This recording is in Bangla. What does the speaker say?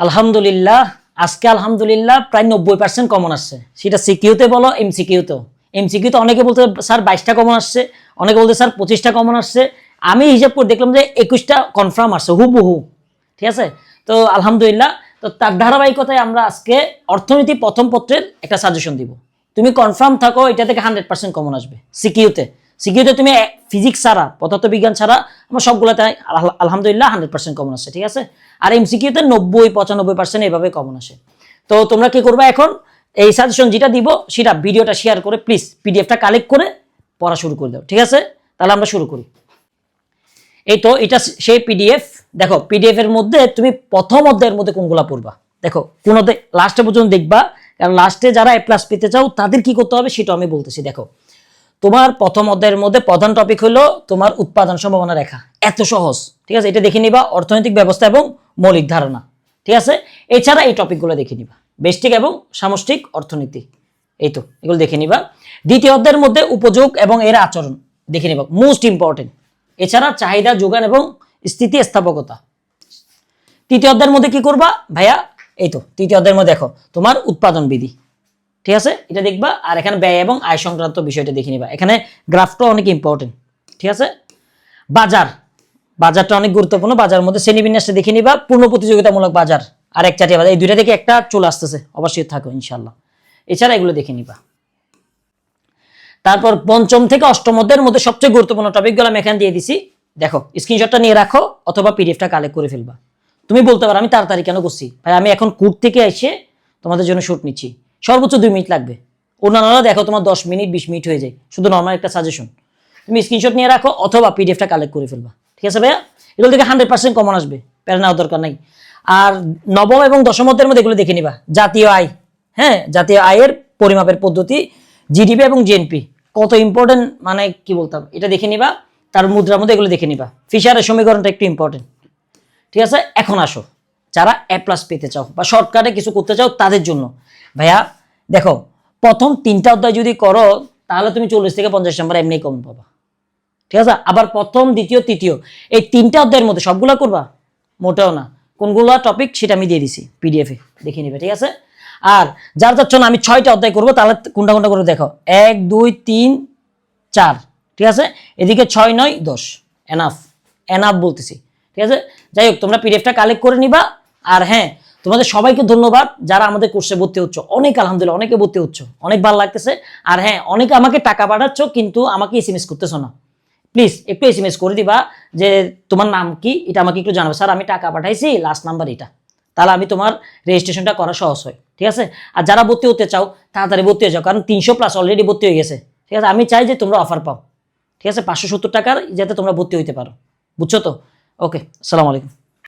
আলহামদুলিল্লাহ, আজকে আলহামদুলিল্লাহ প্রায় 90% কমন আসছে। সেটা সিকিউতে বলো, এমসিকিউতেও। এমসিকিউতে অনেকে বলতে স্যার 22টা কমন আসছে, অনেকে বলতে স্যার 25টা কমন আসছে। আমি হিসাব করে দেখলাম যে 21টা কনফার্ম আসছে হুবহু। ঠিক আছে, তো আলহামদুলিল্লাহ। তো তার ধারাবাহিকতায় আমরা আজকে অর্থনীতি প্রথম পত্রের একটা সাজেশন দিব। তুমি কনফার্ম থাকো এটা থেকে 100% কমন আসবে। সিকিউতে সিকিউতে তুমি ফিজিক্স ছাড়া, পদার্থবিজ্ঞান ছাড়া আমার সবগুলোতে আলহামদুলিল্লাহ 100% কমন আসে। ঠিক আছে, আর এমসিকিউতে 90-95% এভাবে কমন আসে। তো তোমরা কি করবে এখন, এই সাজেশন যেটা দিব সেটা ভিডিওটা শেয়ার করে প্লিজ পিডিএফটা কালেক্ট করে পড়া শুরু করে দাও। ঠিক আছে, তাহলে আমরা শুরু করি। এই তো এটা সেই পিডিএফ। দেখো পিডিএফ এর মধ্যে তুমি প্রথম অধ্যায়ের মধ্যে কোনগুলা পড়বা, দেখো কোন অধ্যায় লাস্টে পর্যন্ত দেখবা, কারণ লাস্টে যারা এ প্লাস পেতে চাও তাদের কি করতে হবে সেটা আমি বলতেছি। দেখো তোমার প্রথম অধ্যায়ের মধ্যে প্রধান টপিক হলো তোমার উৎপাদন সম্ভাবনা রেখা, এত সহজ। ঠিক আছে, এটা দেখে নিবা, অর্থনৈতিক ব্যবস্থা এবং মৌলিক ধারণা। ঠিক আছে, এছাড়া এই টপিকগুলো দেখে নিবা, ব্যষ্টিক এবং সামষ্টিক অর্থনীতি, এই তো এগুলো দেখে নিবা। দ্বিতীয় অধ্যায়ের মধ্যে উপযোগ এবং এর আচরণ দেখে নিবা, মোস্ট ইম্পর্টেন্ট। এছাড়া চাহিদা যোগান এবং স্থিতি স্থাপকতা। তৃতীয় অধ্যায়ের মধ্যে কি করবা ভাইয়া, এই তো তৃতীয় অধ্যায়ের মধ্যে দেখো তোমার উৎপাদন বিধি। ঠিক আছে, এটা দেখবা। আর এখানে ব্যয় এবং আয় সংক্রান্ত বিষয়টা দেখে নিবা, এখানে গ্রাফটা অনেক ইম্পর্টেন্ট। ঠিক আছে, বাজার, বাজারটা অনেক গুরুত্বপূর্ণ। বাজারের মধ্যে শ্রেণীবিন্যাসটা দেখে নিবা, পূর্ণ প্রতিযোগিতামূলক বাজার আর একচাটিয়া বাজার, এই দুইটা থেকে একটা চলে আসতেছে, অবশ্যই থাকো ইনশাল্লাহ। এছাড়া এগুলো দেখে নিবা। তারপর পঞ্চম থেকে অষ্টম অধ্যায়ের মধ্যে সবচেয়ে গুরুত্বপূর্ণ টপিকগুলো আমি এখানে দিয়ে দিছি। দেখো স্ক্রিনশটটা নিয়ে রাখো অথবা পিডিএফটা কালেক্ট করে ফেলবা। তুমি বলতে পারো আমি তাড়াতাড়ি কেন করছি ভাই, আমি এখন কুট থেকে এসে তোমাদের জন্য শুট নিচ্ছি, সর্বোচ্চ 2 মিনিট লাগবে। অন্যান্যরা দেখো তোমার 10 মিনিট 20 মিনিট হয়ে যায়, শুধু নর্মাল একটা সাজেশন। তুমি স্ক্রিনশট নিয়ে রাখো অথবা পিডিএফটা কালেক্ট করে ফেলবা। ঠিক আছে ভাইয়া, এগুলো থেকে 100% কমন আসবে, প্যারা নেওয়ার দরকার নাই। আর নবম এবং দশম অধ্যায়ের মধ্যে এগুলো দেখে নিবা, জাতীয় আয়, হ্যাঁ জাতীয় আয়ের পরিমাপের পদ্ধতি, জিডিপি এবং জিএনপি কত ইম্পর্টেন্ট, মানে কি বলতাম, এটা দেখে নিবা। তার মুদ্রার মধ্যে এগুলো দেখে নিবা। ফিশারের সমীকরণটা একটু ইম্পর্টেন্ট। ঠিক আছে, এখন আসো যারা এ প্লাস পেতে চাও বা শর্টকাটে কিছু করতে চাও তাদের জন্য। ভাইয়া দেখো প্রথম 3টা অধ্যায় যদি করো তাহলে তুমি 40 থেকে 50 নাম্বার এমনি কম পাবা। ঠিক আছে, আবার প্রথম দ্বিতীয় তৃতীয় এই 3টা অধ্যায়ের মধ্যে সবগুলা করবা মোটেও না, কোনগুলা টপিক সেটা আমি দিয়ে দিছি পিডিএফে, দেখে নিবে। ঠিক আছে, আর যার যাচ্ছ না আমি 6টা অধ্যায় করবো, তাহলে কোনটা কোনটা করে দেখো, 1 2 3 4। ঠিক আছে, এদিকে 6 9 10, এনাফ এনাফ বলতেছি। ঠিক আছে, যাই হোক তোমরা পিডিএফটা কালেক্ট করে নিবা। আর হ্যাঁ, তোমাদের সবাইকে ধন্যবাদ যারা আমাদের কোর্সে ভর্তি হচ্ছ, অনেক আলহামদুলিল্লাহ অনেকে ভর্তি হচ্ছ, অনেক ভালো লাগতেছে। আর হ্যাঁ, অনেকে আমাকে টাকা পাঠাচ্ছ কিন্তু আমাকে এসএমএস করতেছো না, প্লিজ একটু এসএমএস করে দিবা যে তোমার নাম কি, এটা আমাকে একটু জানাবে, স্যার আমি টাকা পাঠাইছি, লাস্ট নাম্বার এটা, তাহলে আমি তোমার রেজিস্ট্রেশনটা করা সহজ হয়। ঠিক আছে, আর যারা ভর্তি হতে চাও তাড়াতাড়ি ভর্তি হয়ে যাও, কারণ 300+ অলরেডি ভর্তি হয়ে গেছে। ঠিক আছে, আমি চাই যে তোমরা অফার পাও। ঠিক আছে, 570 টাকার যাতে তোমরা ভর্তি হইতে পারো, বুঝছো তো? ওকে, আসসালামু আলাইকুম।